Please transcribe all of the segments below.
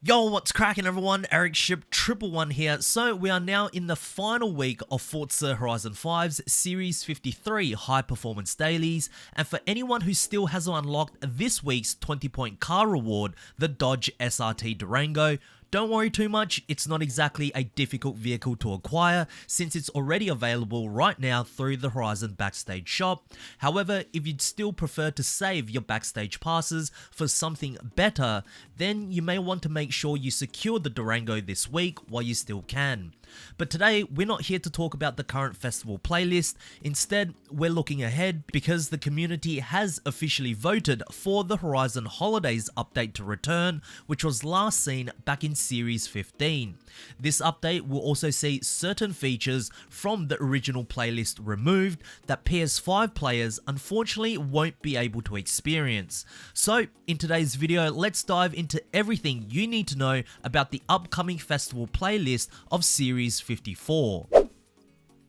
Yo, what's cracking everyone? Ericship 111 here. So we are now in the final week of Forza Horizon 5's Series 53 High Performance Dailies, and for anyone who still hasn't unlocked this week's 20-point car reward, the Dodge SRT Durango, don't worry too much, it's not exactly a difficult vehicle to acquire since it's already available right now through the Horizon Backstage shop. However, if you'd still prefer to save your Backstage passes for something better, then you may want to make sure you secure the Durango this week while you still can. But today, we're not here to talk about the current festival playlist. Instead, we're looking ahead because the community has officially voted for the Horizon Holidays update to return, which was last seen back in Series 15. This update will also see certain features from the original playlist removed that PS5 players unfortunately won't be able to experience. So, in today's video, let's dive into everything you need to know about the upcoming festival playlist of Series 54.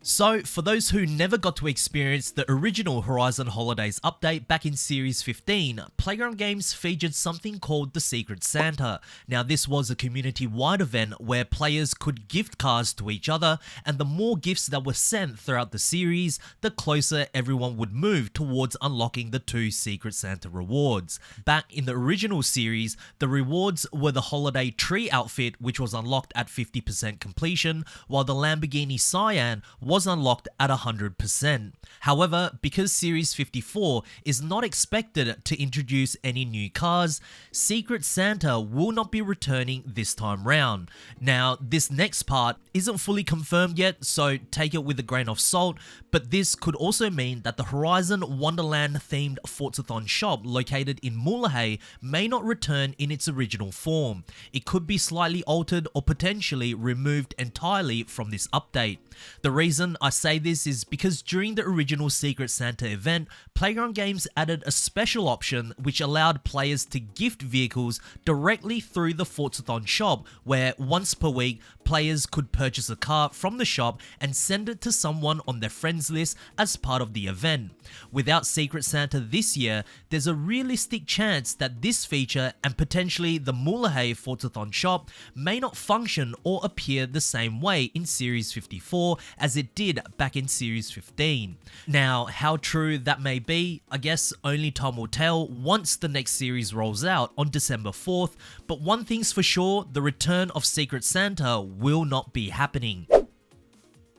So, for those who never got to experience the original Horizon Holidays update back in Series 15, Playground Games featured something called the Secret Santa. Now, this was a community-wide event where players could gift cars to each other, and the more gifts that were sent throughout the series, the closer everyone would move towards unlocking the 2 Secret Santa rewards. Back in the original series, the rewards were the Holiday Tree outfit, which was unlocked at 50% completion, while the Lamborghini Cyan was unlocked at 100%. However, because Series 54 is not expected to introduce any new cars, Secret Santa will not be returning this time round. Now, this next part isn't fully confirmed yet, so take it with a grain of salt, but this could also mean that the Horizon Wonderland themed Forzathon shop located in Mulegé may not return in its original form. It could be slightly altered or potentially removed entirely from this update. The reason I say this is because during the original Secret Santa event, Playground Games added a special option which allowed players to gift vehicles directly through the Forzathon shop, where once per week, players could purchase a car from the shop and send it to someone on their friends list as part of the event. Without Secret Santa this year, there's a realistic chance that this feature and potentially the Mulegé Forzathon shop may not function or appear the same way in Series 54 as it did back in Series 15. Now, how true that may be, I guess only time will tell once the next series rolls out on December 4th, but one thing's for sure, the return of Secret Santa will not be happening.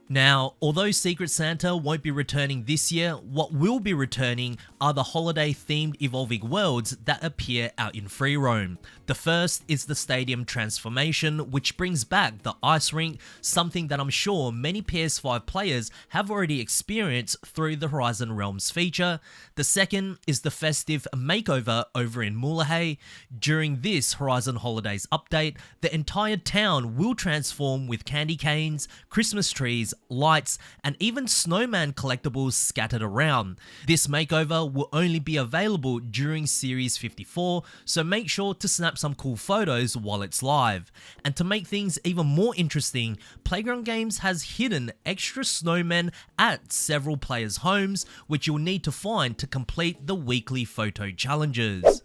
Now, although Secret Santa won't be returning this year, what will be returning are the holiday-themed evolving worlds that appear out in free roam. The first is the stadium transformation, which brings back the ice rink, something that I'm sure many PS5 players have already experienced through the Horizon Realms feature. The second is the festive makeover over in Mulegé. During this Horizon Holidays update, the entire town will transform with candy canes, Christmas trees, lights, and even snowman collectibles scattered around. This makeover will only be available during Series 54, so make sure to snap some cool photos while it's live. And to make things even more interesting, Playground Games has hidden extra snowmen at several players' homes, which you'll need to find to complete the weekly photo challenges.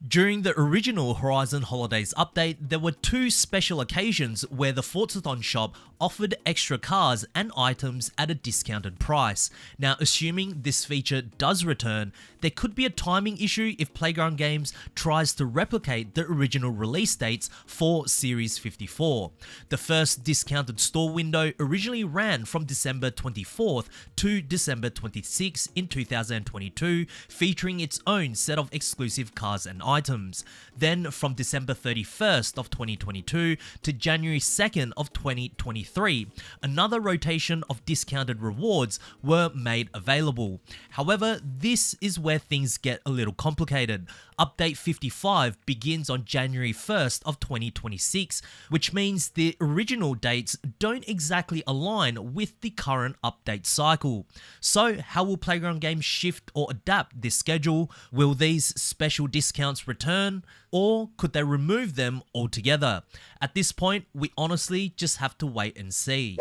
During the original Horizon Holidays update, there were 2 special occasions where the Forzathon shop offered extra cars and items at a discounted price. Now, assuming this feature does return, there could be a timing issue if Playground Games tries to replicate the original release dates for Series 54. The first discounted store window originally ran from December 24th to December 26th in 2022, featuring its own set of exclusive cars and items. Then from December 31st of 2022 to January 2nd of 2023, another rotation of discounted rewards were made available. However, this is where things get a little complicated. Update 55 begins on January 1st of 2026, which means the original dates don't exactly align with the current update cycle. So how will Playground Games shift or adapt this schedule? Will these special discounts return, or could they remove them altogether? At this point, we honestly just have to wait and see.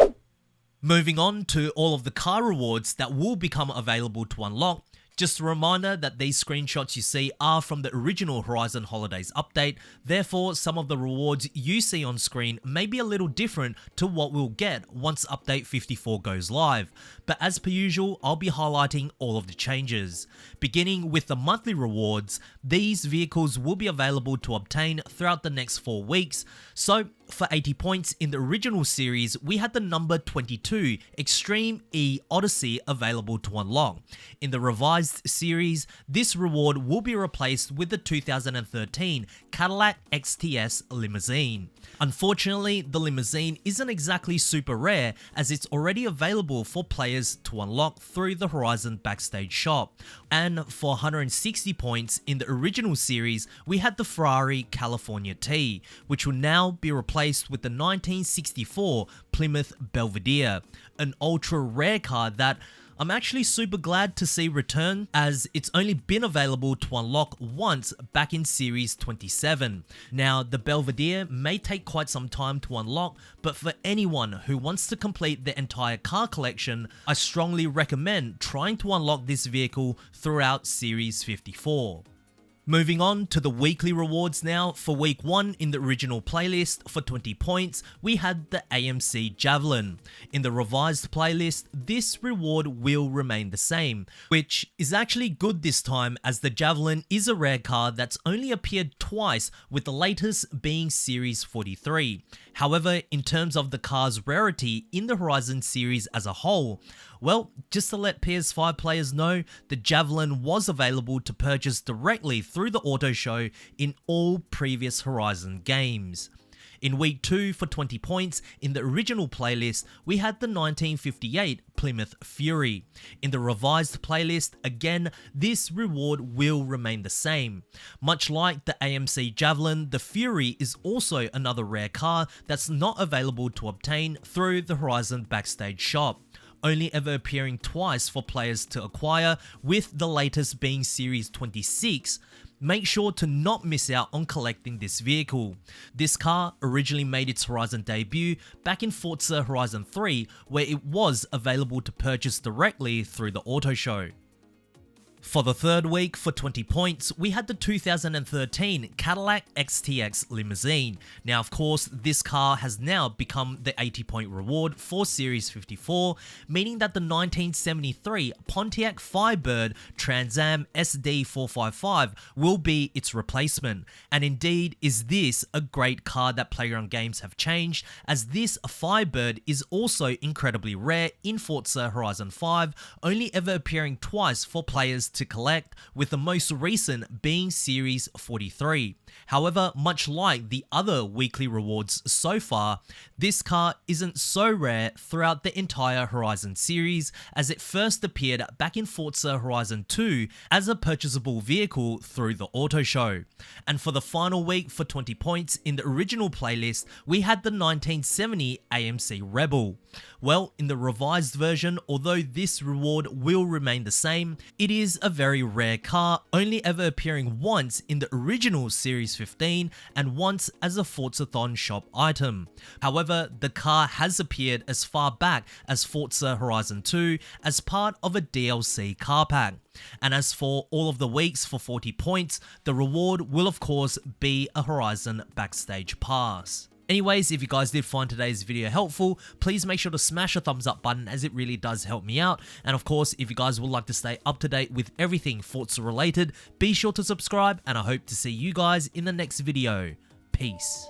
Moving on to all of the car rewards that will become available to unlock, Just a reminder that these screenshots you see are from the original Horizon Holidays update, therefore some of the rewards you see on screen may be a little different to what we'll get once update 54 goes live, but as per usual I'll be highlighting all of the changes. Beginning with the monthly rewards, these vehicles will be available to obtain throughout the next 4 weeks, so for 80 points in the original series, we had the number 22 Extreme E Odyssey available to unlock. In the revised series, this reward will be replaced with the 2013 Cadillac XTS Limousine. Unfortunately, the limousine isn't exactly super rare as it's already available for players to unlock through the Horizon Backstage shop. And for 160 points in the original series, we had the Ferrari California T, which will now be replaced with the 1964 Plymouth Belvedere, an ultra rare car that I'm actually super glad to see return, as it's only been available to unlock once back in Series 27. Now, the Belvedere may take quite some time to unlock, but for anyone who wants to complete the entire car collection, I strongly recommend trying to unlock this vehicle throughout Series 54. Moving on to the weekly rewards now. For week 1 in the original playlist, for 20 points, we had the AMC Javelin. In the revised playlist, this reward will remain the same, which is actually good this time as the Javelin is a rare car that's only appeared twice, with the latest being Series 43. However, in terms of the car's rarity in the Horizon series as a whole, well, just to let PS5 players know, the Javelin was available to purchase directly through the auto show in all previous Horizon games. In week 2 for 20 points in the original playlist, we had the 1958 Plymouth Fury. In the revised playlist, again, this reward will remain the same. Much like the AMC Javelin, the Fury is also another rare car that's not available to obtain through the Horizon Backstage shop, only ever appearing twice for players to acquire, with the latest being Series 26. Make sure to not miss out on collecting this vehicle. This car originally made its Horizon debut back in Forza Horizon 3, where it was available to purchase directly through the auto show. For the third week, for 20 points, we had the 2013 Cadillac XTX Limousine. Now, of course, this car has now become the 80-point reward for Series 54, meaning that the 1973 Pontiac Firebird Trans Am SD455 will be its replacement. And indeed, is this a great car that Playground Games have changed, as this Firebird is also incredibly rare in Forza Horizon 5, only ever appearing twice for players to collect, with the most recent being Series 43. However, much like the other weekly rewards so far, this car isn't so rare throughout the entire Horizon series, as it first appeared back in Forza Horizon 2 as a purchasable vehicle through the auto show. And for the final week for 20 points in the original playlist, we had the 1970 AMC Rebel. Well, in the revised version, although this reward will remain the same, it is a very rare car, only ever appearing once in the original Series 15 and once as a Forzathon shop item. However, the car has appeared as far back as Forza Horizon 2 as part of a DLC car pack. And as for all of the weeks for 40 points, the reward will of course be a Horizon Backstage Pass. Anyways, if you guys did find today's video helpful, please make sure to smash a thumbs up button, as it really does help me out. And of course, if you guys would like to stay up to date with everything Forza related, be sure to subscribe, and I hope to see you guys in the next video. Peace.